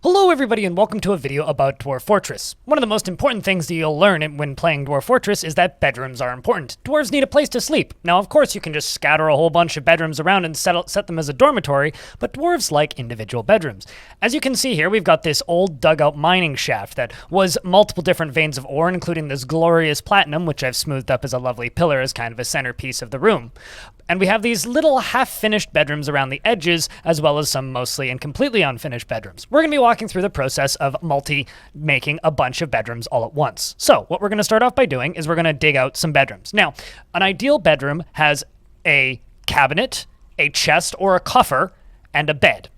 Hello everybody and welcome to a video about Dwarf Fortress. One of the most important things that you'll learn when playing Dwarf Fortress is that bedrooms are important. Dwarves need a place to sleep. Now of course you can just scatter a whole bunch of bedrooms around and set them as a dormitory, but dwarves like individual bedrooms. As you can see here, we've got this old dugout mining shaft that was multiple different veins of ore, including this glorious platinum, which I've smoothed up as a lovely pillar as kind of a centerpiece of the room. And we have these little half-finished bedrooms around the edges, as well as some mostly and completely unfinished bedrooms. We're going to be walking through the process of making a bunch of bedrooms all at once. So what we're going to start off by doing is we're going to dig out some bedrooms. Now, an ideal bedroom has a cabinet, a chest or a coffer, and a bed.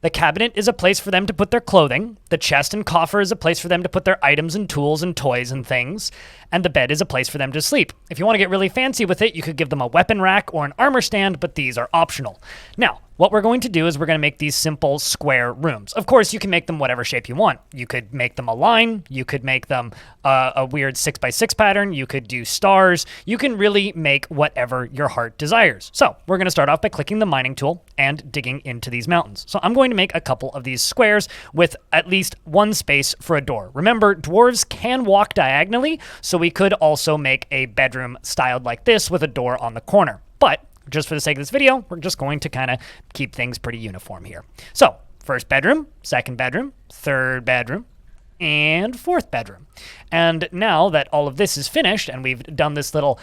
The cabinet is a place for them to put their clothing. The chest and coffer is a place for them to put their items and tools and toys and things. And the bed is a place for them to sleep. If you want to get really fancy with it, you could give them a weapon rack or an armor stand, but these are optional. Now, what we're going to do is we're going to make these simple square rooms. Of course, you can make them whatever shape you want. You could make them a line. You could make them a weird 6x6 pattern. You could do stars. You can really make whatever your heart desires. So we're going to start off by clicking the mining tool and digging into these mountains. So I'm going to make a couple of these squares with at least one space for a door. Remember, dwarves can walk diagonally, so we could also make a bedroom styled like this with a door on the corner. But just for the sake of this video, we're just going to kind of keep things pretty uniform here. So, first bedroom, second bedroom, third bedroom, and fourth bedroom. And now that all of this is finished and we've done this little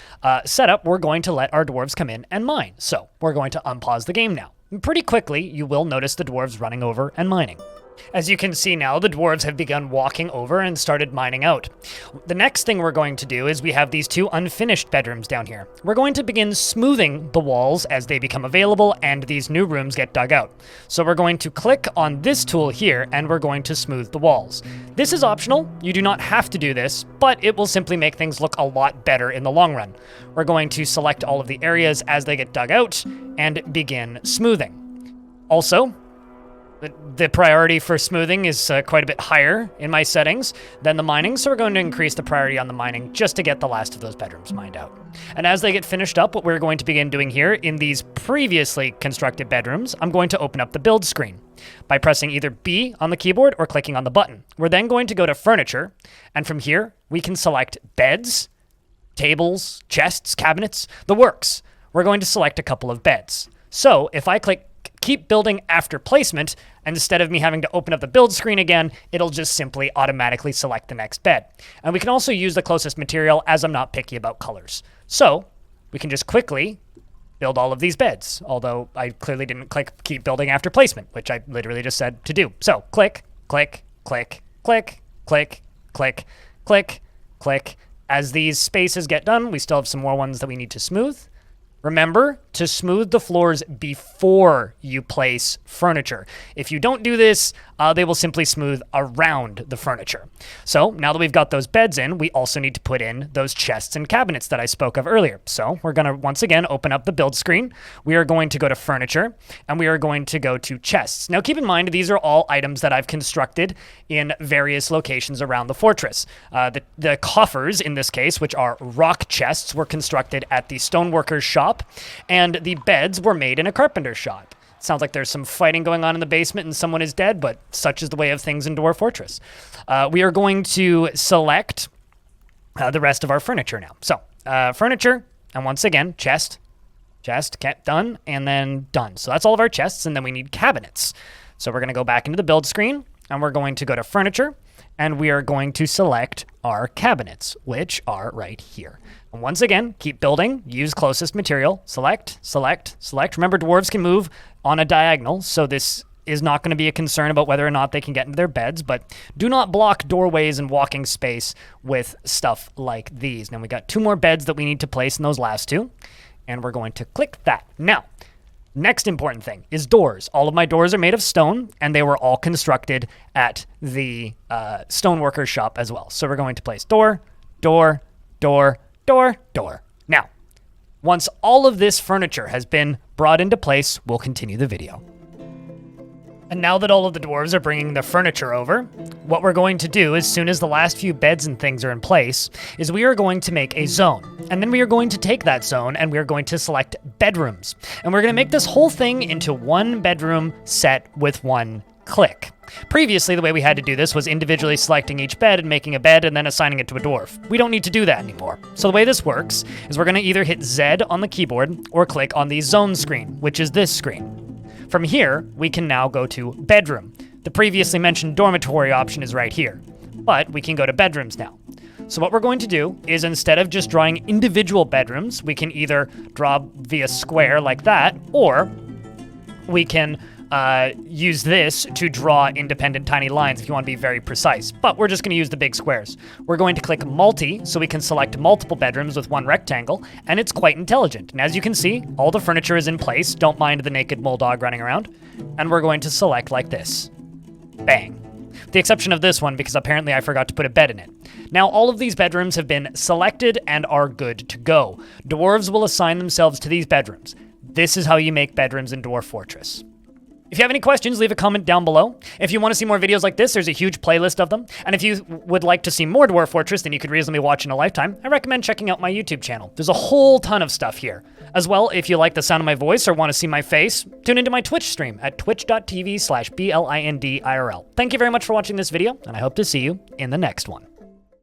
setup, we're going to let our dwarves come in and mine. So, we're going to unpause the game now. And pretty quickly, you will notice the dwarves running over and mining. As you can see now, the dwarves have begun walking over and started mining out. The next thing we're going to do is we have these two unfinished bedrooms down here. We're going to begin smoothing the walls as they become available and these new rooms get dug out. So we're going to click on this tool here and we're going to smooth the walls. This is optional. You do not have to do this, but it will simply make things look a lot better in the long run. We're going to select all of the areas as they get dug out and begin smoothing. Also, the priority for smoothing is quite a bit higher in my settings than the mining, so we're going to increase the priority on the mining just to get the last of those bedrooms mined out. And as they get finished up, what we're going to begin doing here in these previously constructed bedrooms, I'm going to open up the build screen by pressing either B on the keyboard or clicking on the button. We're then going to go to Furniture, and from here, we can select Beds, Tables, Chests, Cabinets, the works. We're going to select a couple of beds. So if I click Keep Building After Placement, and instead of me having to open up the build screen again, it'll just simply automatically select the next bed. And we can also use the closest material, as I'm not picky about colors. So we can just quickly build all of these beds, although I clearly didn't click Keep Building After Placement, which I literally just said to do. So click, click, click, click, click, click, click, click. As these spaces get done, we still have some more ones that we need to smooth. Remember to smooth the floors before you place furniture. If you don't do this, they will simply smooth around the furniture. So now that we've got those beds in, we also need to put in those chests and cabinets that I spoke of earlier. So we're going to once again open up the build screen. We are going to go to Furniture, and we are going to go to Chests. Now keep in mind, these are all items that I've constructed in various locations around the fortress. The coffers, in this case, which are rock chests, were constructed at the stoneworker's shop, and the beds were made in a carpenter's shop. Sounds like there's some fighting going on in the basement and someone is dead, but such is the way of things in Dwarf Fortress. We are going to select the rest of our furniture now. So, furniture, and once again, chest, done, and then done. So that's all of our chests, and then we need cabinets. So we're going to go back into the build screen, and we're going to go to Furniture, and we are going to select our cabinets, which are right here. And once again, keep building, use closest material, select, select, select. Remember, dwarves can move on a diagonal, so this is not going to be a concern about whether or not they can get into their beds, but do not block doorways and walking space with stuff like these. Now we got two more beds that we need to place in those last two, and we're going to click that. Now, next important thing is doors. All of my doors are made of stone, and they were all constructed at the stoneworker's shop as well. So we're going to place door, door, door, door, door. Now, once all of this furniture has been brought into place, we'll continue the video. And now that all of the dwarves are bringing the furniture over, what we're going to do as soon as the last few beds and things are in place is we are going to make a zone. And then we are going to take that zone and we are going to select bedrooms. And we're going to make this whole thing into one bedroom set with one click. Previously, the way we had to do this was individually selecting each bed and making a bed and then assigning it to a dwarf. We don't need to do that anymore. So the way this works is we're going to either hit Z on the keyboard or click on the zone screen, which is this screen. From here, we can now go to bedroom. The previously mentioned dormitory option is right here, but we can go to bedrooms now. So what we're going to do is, instead of just drawing individual bedrooms, we can either draw via square like that, or we can use this to draw independent tiny lines if you want to be very precise. But we're just going to use the big squares. We're going to click multi so we can select multiple bedrooms with one rectangle, and it's quite intelligent. And as you can see, all the furniture is in place. Don't mind the naked bulldog running around. And we're going to select like this. Bang. With the exception of this one, because apparently I forgot to put a bed in it. Now all of these bedrooms have been selected and are good to go. Dwarves will assign themselves to these bedrooms. This is how you make bedrooms in Dwarf Fortress. If you have any questions, leave a comment down below. If you want to see more videos like this, there's a huge playlist of them. And if you would like to see more Dwarf Fortress than you could reasonably watch in a lifetime, I recommend checking out my YouTube channel. There's a whole ton of stuff here. As well, if you like the sound of my voice or want to see my face, tune into my Twitch stream at twitch.tv/BLINDIRL. Thank you very much for watching this video, and I hope to see you in the next one.